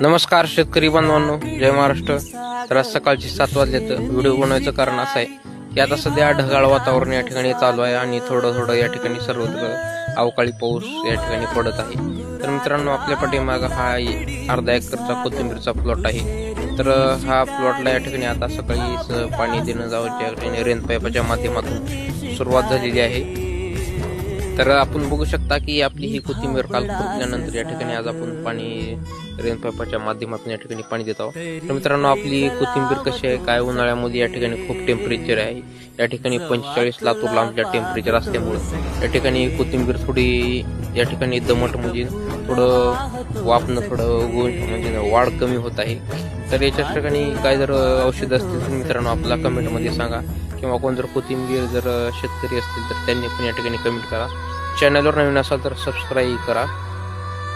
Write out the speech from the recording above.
नमस्कार शेतकरी बांधवांनो, जय महाराष्ट्र. तर आज सकाळची 7 वाजल्यात व्हिडिओ बनवायचं कारण असं आहे की आता सध्या ढगाळ वातावरण या ठिकाणी चालू आहे आणि थोडं या ठिकाणी सर्वत्र अवकाळी पाऊस या ठिकाणी पडत आहे. तर मित्रांनो, आपल्या पाठीमाग हा अर्धा एकरचा कोथिंबीरचा प्लॉट आहे. तर हा प्लॉटला या ठिकाणी आता सकाळी पाणी देणं जावं ठिकाणी रेन पाईपाच्या माध्यमातून सुरुवात झालेली आहे. तर आपण बघू शकता की आपली ही कोथिंबीर काल खुरपल्यानंतर या ठिकाणी आज आपण पाणी रेन पाईपाच्या माध्यमातून या ठिकाणी पाणी देत आहोत. तर मित्रांनो, आपली कोथिंबीर कशी आहे, काय उन्हाळ्यामध्ये या ठिकाणी खूप टेम्परेचर आहे. या ठिकाणी 45 लातूरला आमच्या टेम्परेचर असल्यामुळे या ठिकाणी कोथिंबीर थोडी या ठिकाणी दमट म्हणजे थोडं वापणं थोडं म्हणजे वाढ कमी होत आहे. तर याच्या ठिकाणी काय जर औषध असतील तर मित्रांनो आपल्याला कमेंटमध्ये सांगा, किंवा कोण जर कोथिंबीर जर शेतकरी असतील तर त्यांनी पण या ठिकाणी कमेंट करा. चॅनलवर नवीन असाल तर सबस्क्राईब करा.